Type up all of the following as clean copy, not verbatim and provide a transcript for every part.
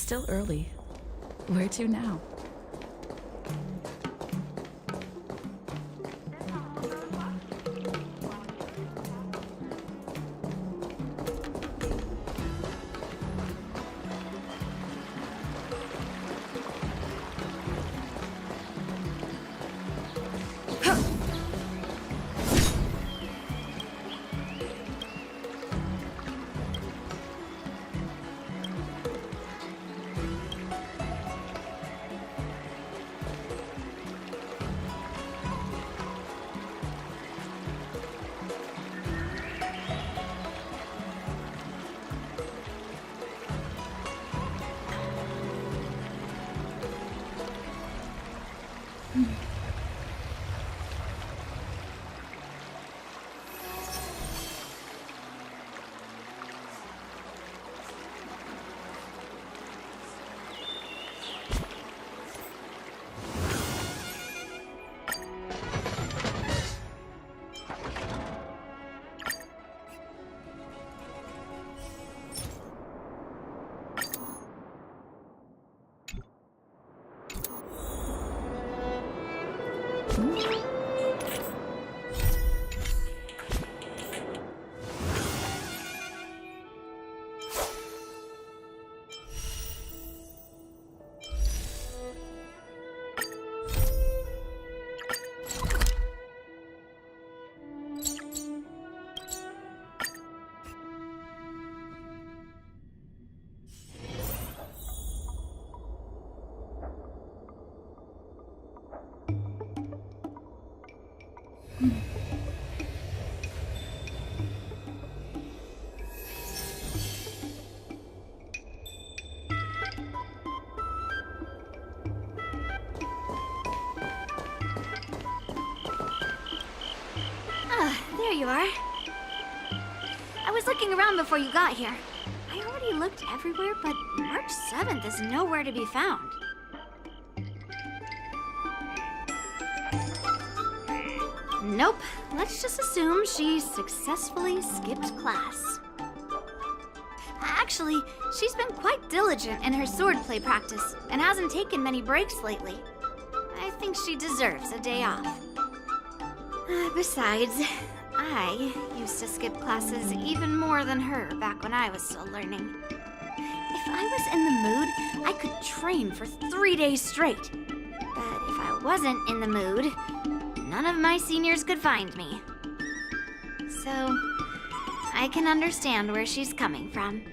still early. Where to now? There you are. I was looking around before you got here. I already looked everywhere, but March 7th is nowhere to be found. Nope. Let's just assume she successfully skipped class. Actually, she's been quite diligent in her swordplay practice and hasn't taken many breaks lately. I think she deserves a day off. Besides, I used to skip classes even more than her back when I was still learning. If I was in the mood, I could train for 3 days straight. But if I wasn't in the mood, none of my seniors could find me. So, I can understand where she's coming from.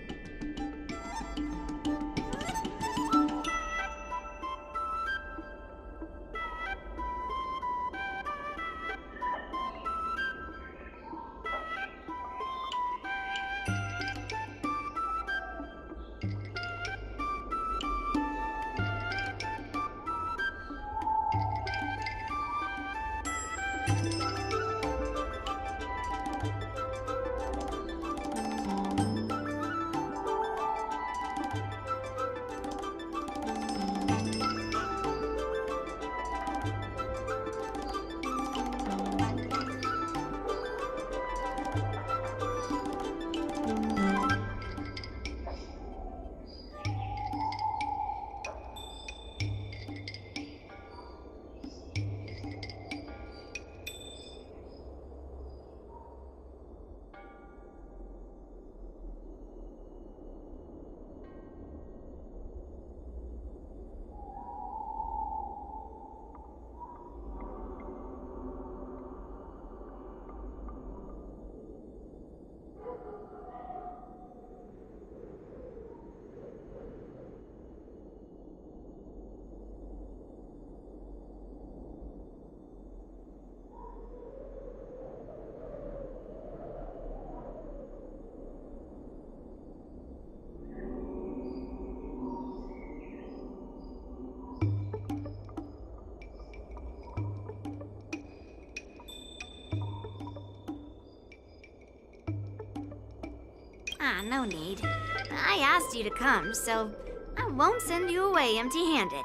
No need. I asked you to come, so I won't send you away empty-handed.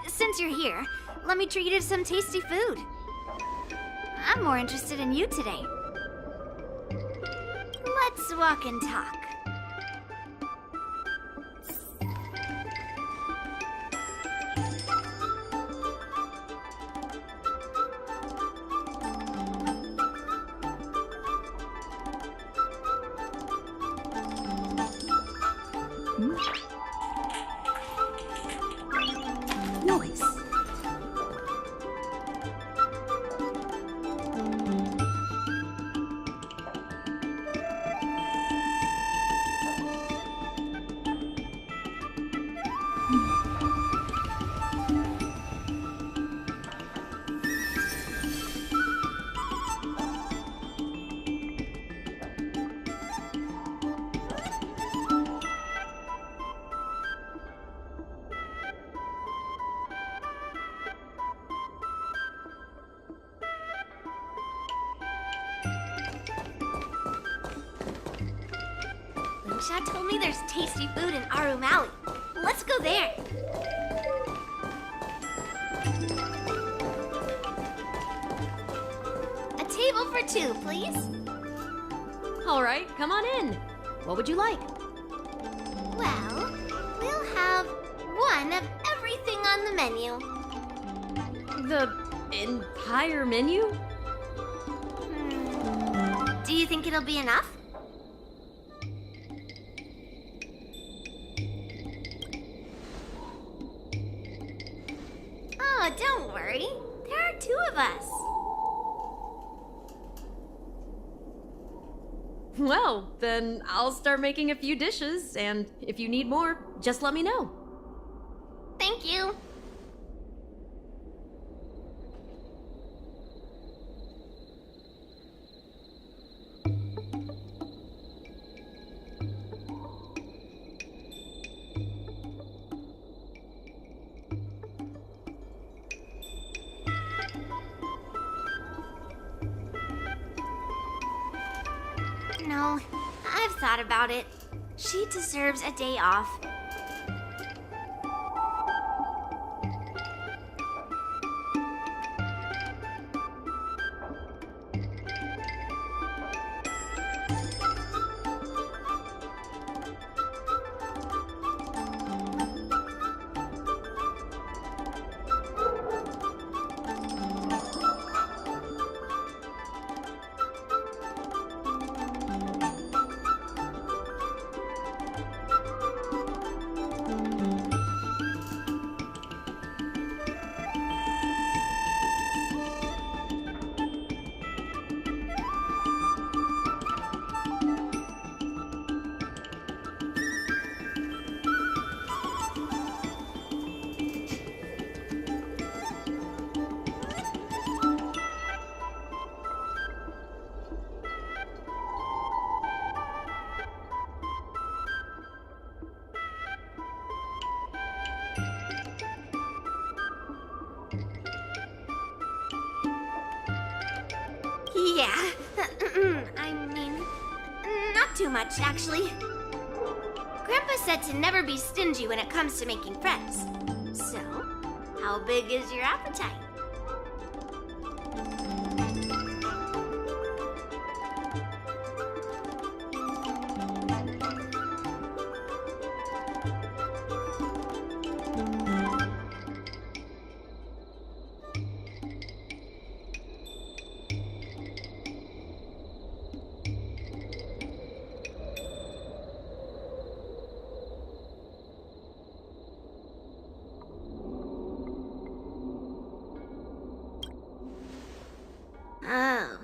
Since you're here, let me treat you to some tasty food. I'm more interested in you today. Let's walk and talk. Chad told me there's tasty food in Arum Alley. Let's go there. A table for two, please. All right, come on in. What would you like? Well, we'll have one of everything on the menu. The entire menu? Do you think it'll be enough? Oh, don't worry. There are two of us. Well, then I'll start making a few dishes, and if you need more, just let me know. Thank you. No, I've thought about it. She deserves a day off. Yeah, I mean, not too much, actually. Grandpa said to never be stingy when it comes to making friends. So, how big is your appetite? Oh.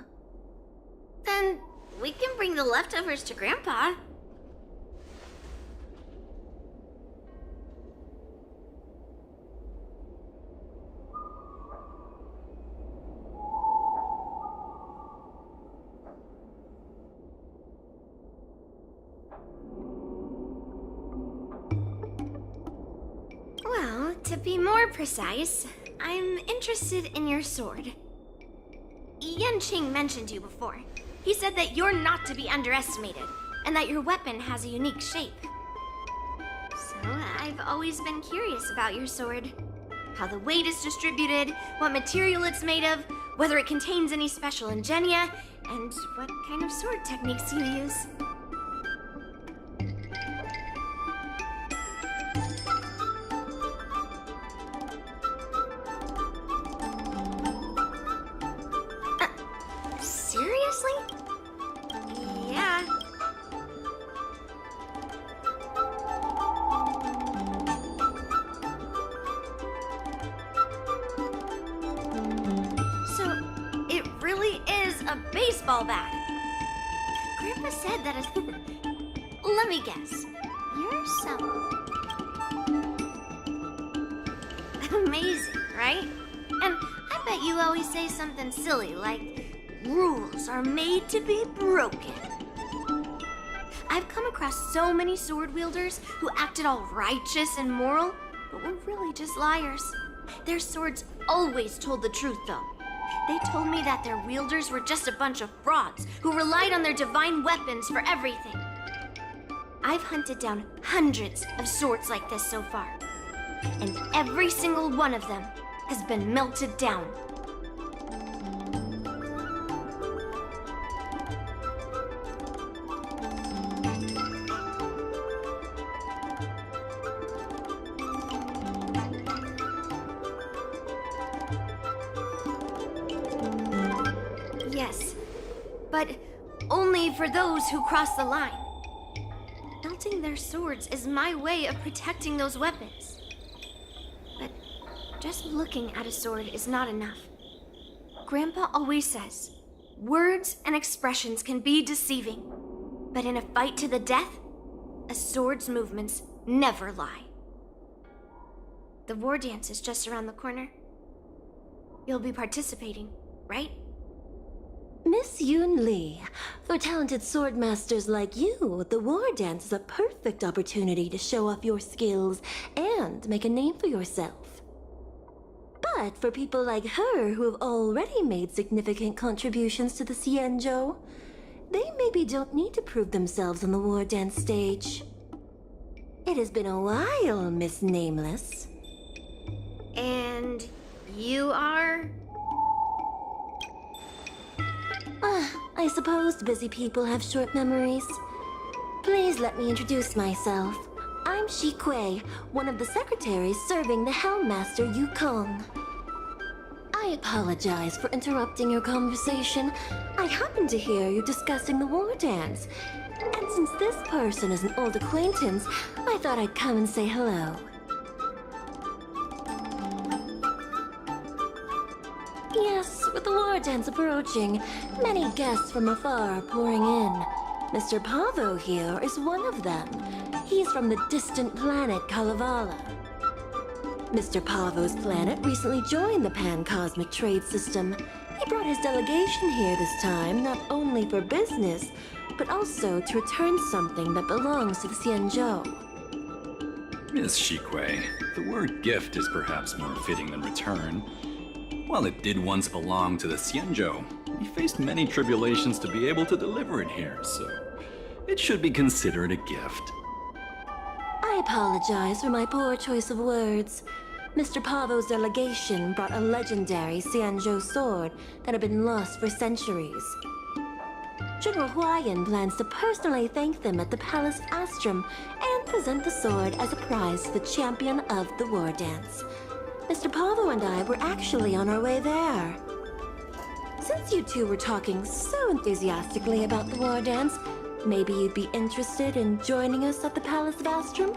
Then we can bring the leftovers to Grandpa. Well, to be more precise, I'm interested in your sword. Yanqing mentioned you before. He said that you're not to be underestimated, and that your weapon has a unique shape. So, I've always been curious about your sword. How the weight is distributed, what material it's made of, whether it contains any special ingenia, and what kind of sword techniques you use. Seriously? Yeah. So, it really is a baseball bat. Grandpa said that it's... Let me guess. You're some... Amazing, right? And I bet you always say something silly like, rules are made to be broken. I've come across so many sword wielders who acted all righteous and moral, but were really just liars. Their swords always told the truth, though. They told me that their wielders were just a bunch of frauds who relied on their divine weapons for everything. I've hunted down hundreds of swords like this so far, and every single one of them has been melted down. Yes, but only for those who cross the line. Melting their swords is my way of protecting those weapons. But just looking at a sword is not enough. Grandpa always says, words and expressions can be deceiving, but in a fight to the death, a sword's movements never lie. The war dance is just around the corner. You'll be participating, right? Miss Yoon Lee, for talented sword masters like you, the war dance is a perfect opportunity to show off your skills and make a name for yourself. But for people like her who have already made significant contributions to the Xianzhou, they maybe don't need to prove themselves on the war dance stage. It has been a while, Miss Nameless. And you are? I suppose busy people have short memories. Please let me introduce myself. I'm Shi Kui, one of the secretaries serving the Helmmaster Yukong. I apologize for interrupting your conversation. I happened to hear you discussing the war dance. And since this person is an old acquaintance, I thought I'd come and say hello. Yes, with the war dance approaching, many guests from afar are pouring in. Mr. Pavo here is one of them. He's from the distant planet Kalevala. Mr. Pavo's planet recently joined the Pan-Cosmic Trade System. He brought his delegation here this time, not only for business, but also to return something that belongs to the Xianzhou. Miss Shikwe, the word gift is perhaps more fitting than return. While it did once belong to the Xianzhou, we faced many tribulations to be able to deliver it here, so it should be considered a gift. I apologize for my poor choice of words. Mr. Pavo's delegation brought a legendary Xianzhou sword that had been lost for centuries. General Huayan plans to personally thank them at the Palace Astrum and present the sword as a prize to the champion of the war dance. Mr. Pavo and I were actually on our way there. Since you two were talking so enthusiastically about the war dance, maybe you'd be interested in joining us at the Palace of Astrum?